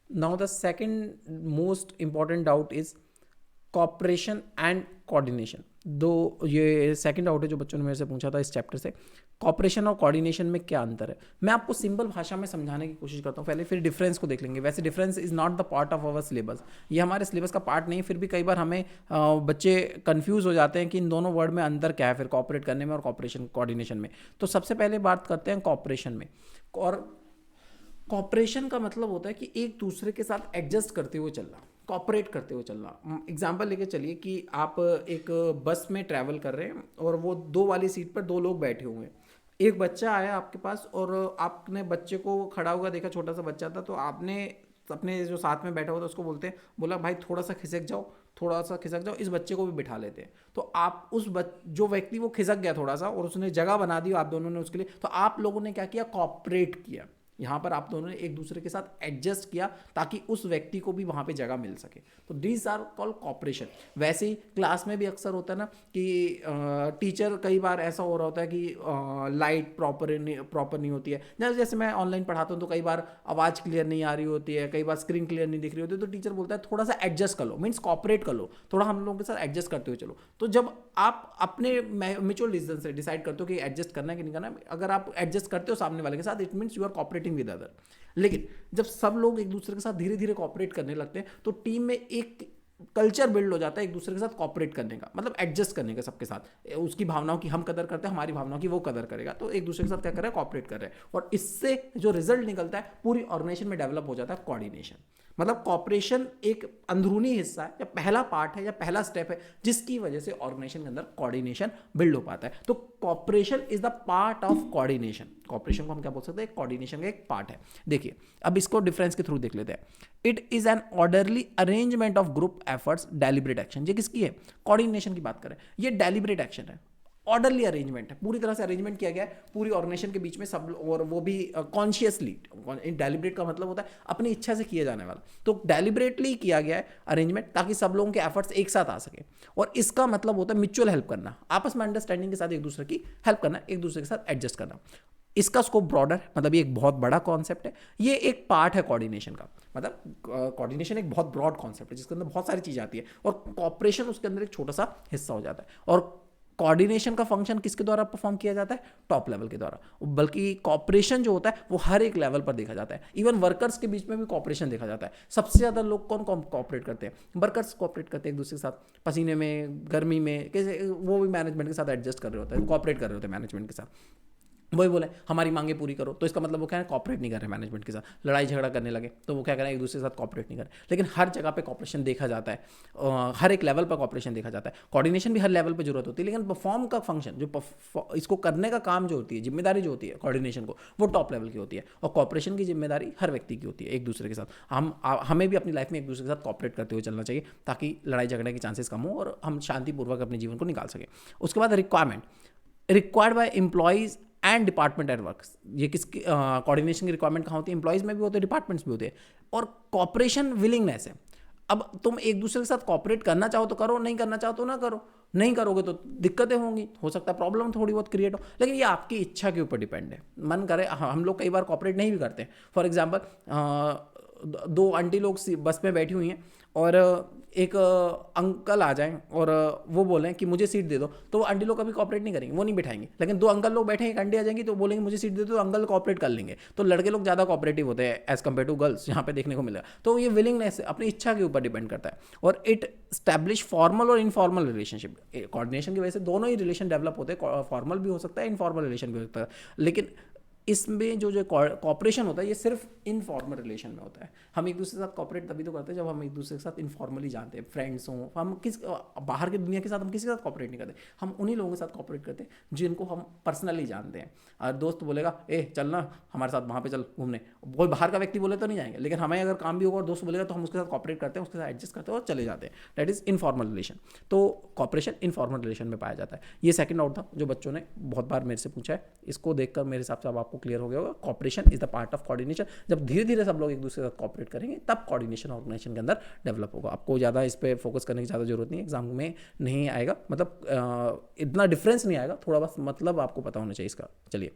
Now the second most important doubt is cooperation and coordination. दो ये second doubt है जो बच्चों ने मेरे से पूछा था इस चैप्टर से, कॉपरेशन और कोऑर्डिनेशन में क्या अंतर है। मैं आपको सिंपल भाषा में समझाने की कोशिश करता हूँ पहले, फिर डिफरेंस को देख लेंगे। वैसे difference is not the part of our syllabus, ये हमारे सिलेबस का पार्ट नहीं है, फिर भी कई बार हमें बच्चे कंफ्यूज हो जाते हैं कि इन दोनों वर्ड में अंतर क्या है फिर कॉपरेट करने में और कॉपरेशन कोऑर्डिनेशन में। तो सबसे पहले बात करते हैं कॉपरेशन में। और कॉपरेशन का मतलब होता है कि एक दूसरे के साथ एडजस्ट करते हुए चलना, कॉपरेट करते हुए चलना। एग्जाम्पल लेके चलिए कि आप एक बस में ट्रैवल कर रहे हैं और वो दो वाली सीट पर दो लोग बैठे हुए हैं। एक बच्चा आया आपके पास और आपने बच्चे को खड़ा हुआ देखा, छोटा सा बच्चा था, तो आपने अपने जो साथ में बैठा हुआ था उसको बोला भाई थोड़ा सा खिसक जाओ, थोड़ा सा खिसक जाओ, इस बच्चे को भी बिठा लेते हैं। तो आप जो व्यक्ति वो खिसक गया थोड़ा सा और उसने जगह बना दी आप दोनों ने उसके लिए, तो आप लोगों ने क्या किया, कॉपरेट किया। यहाँ पर आप दोनों ने एक दूसरे के साथ एडजस्ट किया ताकि उस व्यक्ति को भी वहाँ पे जगह मिल सके। तो दीज आर कॉल्ड कॉपरेशन। वैसे ही क्लास में भी अक्सर होता है ना कि टीचर कई बार ऐसा हो रहा होता है कि लाइट प्रॉपर नहीं होती है। जैसे मैं ऑनलाइन पढ़ाता हूँ तो कई बार आवाज़ क्लियर नहीं आ रही होती है, कई बार स्क्रीन क्लियर नहीं दिख रही होती है, तो टीचर बोलता है थोड़ा सा एडजस्ट कर लो, मीन्स कॉपरेट कर लो, थोड़ा हम लोगों के साथ एडजस्ट करते हुए चलो। तो जब आप अपने म्यूचुअल डिसीजन से डिसाइड करते हो कि एडजस्ट करना है कि नहीं करना है, अगर आप एडजस्ट करते हो सामने वाले के साथ, it means you are cooperating with other. लेकिन जब सब लोग एक दूसरे के साथ धीरे धीरे कॉपरेट करने लगते हैं तो टीम में एक कल्चर बिल्ड हो जाता है एक दूसरे के साथ कॉपरेट करने का, मतलब एडजस्ट करने का सबके साथ। उसकी भावनाओं की हम कदर करते हैं, हमारी भावनाओं की वो कदर करेगा, तो एक दूसरे के साथ क्या कर रहे हैं, कॉपरेट कर रहे हैं। और इससे जो रिजल्ट निकलता है पूरी ऑर्गेनाइजेशन में डेवलप हो जाता है कोऑर्डिनेशन। मतलब कॉपरेशन एक अंदरूनी हिस्सा है या पहला पार्ट है या पहला स्टेप है जिसकी वजह से ऑर्गेनाइजेशन के अंदर कोऑर्डिनेशन बिल्ड हो पाता है। तो cooperation is the part of coordination. Cooperation को हम क्या बोल सकते हैं, कोऑर्डिनेशन का एक पार्ट है। देखिए अब इसको डिफरेंस के थ्रू देख लेते हैं। It is an orderly arrangement of group efforts deliberate action. ये किसकी है, कोऑर्डिनेशन की बात करें, ये डेलिब्रेट एक्शन है, ऑर्डरली अरेंजमेंट है, पूरी तरह से अरेंजमेंट किया गया है पूरी ऑर्गेनाइजेशन के बीच में सब, और वो भी कॉन्शियसली। डेलिब्रेट का मतलब होता है अपनी इच्छा से किया जाने वाला, तो डेलिब्रेटली किया गया है अरेंजमेंट ताकि सब लोगों के एफर्ट्स एक साथ आ सके। और इसका मतलब होता है म्यूचुअल हेल्प करना, आपस में अंडरस्टैंडिंग के साथ एक दूसरे की हेल्प करना, एक दूसरे के साथ एडजस्ट करना। इसका स्कोप ब्रॉडर, मतलब ये एक बहुत बड़ा कॉन्सेप्ट है, ये एक पार्ट है कोऑर्डिनेशन का। मतलब कोऑर्डिनेशन एक बहुत ब्रॉड कॉन्सेप्ट है जिसके अंदर बहुत सारी चीज़ें आती है और कॉपरेशन उसके अंदर एक छोटा सा हिस्सा हो जाता है। और कोऑर्डिनेशन का फंक्शन किसके द्वारा परफॉर्म किया जाता है, टॉप लेवल के द्वारा। बल्कि कॉपरेशन जो होता है वो हर एक लेवल पर देखा जाता है, इवन वर्कर्स के बीच में भी कॉपरेशन देखा जाता है। सबसे ज़्यादा लोग कौन कौन कॉपरेट करते हैं, वर्कर्स कॉपरेट करते हैं एक दूसरे के साथ, पसीने में गर्मी में कैसे, वो भी मैनेजमेंट के साथ एडजस्ट कर रहे होते हैं, कॉपरेट कर रहे होते हैं मैनेजमेंट के साथ। वही बोला हमारी मांगे पूरी करो, तो इसका मतलब वो क्या है, कॉपरेट नहीं कर रहे मैनेजमेंट के साथ, लड़ाई झगड़ा करने लगे तो वो क्या करें, एक दूसरे के साथ कॉपरेट नहीं कर रहे। लेकिन हर जगह पे कॉपरेशन देखा जाता है, हर एक लेवल पर कॉपरेशन देखा जाता है। कोऑर्डिनेशन भी हर लेवल पे जरूरत होती है, लेकिन परफॉर्म का फंक्शन जो इसको करने का काम जो होती है, जिम्मेदारी जो होती है कोऑर्डिनेशन को, वो टॉप लेवल की होती है। और कॉपरेशन की जिम्मेदारी हर व्यक्ति की होती है एक दूसरे के साथ। हमें भी अपनी लाइफ में एक दूसरे के साथ कॉपरेट करते हुए चलना चाहिए ताकि लड़ाई झगड़े के चांसेस कम हो और हम शांतिपूर्वक अपने जीवन को निकाल सकें। उसके बाद requirement, required by employees and department at work. ये किसकी कोऑर्डिनेशन की रिक्वायरमेंट कहाँ होती है, एम्प्लॉयज़ में भी होते हैं, डिपार्टमेंट्स भी होते हैं। और कॉपरेशन विलिंगनेस है, अब तुम एक दूसरे के साथ कॉपरेट करना चाहो तो करो, नहीं करना चाहो तो ना करो। नहीं करोगे तो दिक्कतें होंगी, हो सकता है प्रॉब्लम थोड़ी बहुत क्रिएट हो, लेकिन ये आपकी इच्छा के ऊपर डिपेंड है। मन करे, हम लोग कई बार कॉपरेट नहीं भी करते। फॉर एग्जाम्पल दो आंटी लोग बस में बैठी हुई हैं और एक अंकल आ जाएं और वो बोलें कि मुझे सीट दे दो, तो वो आंटी लोग कभी कॉपरेट नहीं करेंगे, वो नहीं बिठाएंगे। लेकिन दो अंकल लोग बैठे हैं, एक आंटी आ जाएंगी तो बोलेंगे मुझे सीट दे दो, तो अंकल कॉपरेट कर लेंगे। तो लड़के लोग ज़्यादा कॉपरेटिव होते हैं एज कम्पेयर टू गर्ल्स, यहाँ पे देखने को मिलेगा। तो ये विलिंगनेस अपनी इच्छा के ऊपर डिपेंड करता है। और इट स्टैब्लिश फॉर्मल और इनफॉर्मल रिलेशनशिप। कोऑर्डिनेशन की वजह से दोनों ही रिलेशन डेवलप होते हैं, फॉर्मल भी हो सकता है, इनफॉर्मल रिलेशन भी हो सकता है। लेकिन इसमें जो कॉपरेशन होता है ये सिर्फ इनफॉर्मल रिलेशन में होता है। हम एक दूसरे के साथ कॉपरेट तभी तो करते हैं जब हम एक दूसरे के साथ इनफॉर्मली जानते हैं, फ्रेंड्स हों, हम बाहर की दुनिया के साथ हम किसी के साथ कॉपरेट नहीं करते। हम उन्हीं लोगों के साथ कॉपरेट करते हैं जिनको हम पर्सनली जानते हैं। और दोस्त बोलेगा ए चल ना हमारे साथ वहाँ पे चल घूमने, कोई बाहर का व्यक्ति बोले तो नहीं जाएंगे, लेकिन हमें अगर काम भी होगा और दोस्त बोलेगा तो हम उसके साथ कॉपरेट करते हैं, उसके साथ एडजस्ट करते हैं और चले जाते हैं। That is informal relation. तो कॉपरेशन इनफॉर्मल रिलेशन में पाया जाता है। ये सेकंड आउट था जो बच्चों ने बहुत बार मेरे से पूछा है, इसको देखकर मेरे हिसाब से अब आपको क्लियर हो गया होगा। Cooperation is the part of coordination. जब धीरे धीरे सब लोग एक दूसरे के साथ कॉपरेट करेंगे तब कोऑर्डिनेशन ऑर्गेनाइजेशन के अंदर डेवलप होगा। आपको ज़्यादा इस पर फोकस करने की ज़्यादा जरूरत नहीं है, एग्जाम में नहीं आएगा, मतलब इतना डिफरेंस नहीं आएगा, थोड़ा बस मतलब आपको पता होना चाहिए इसका। चलिए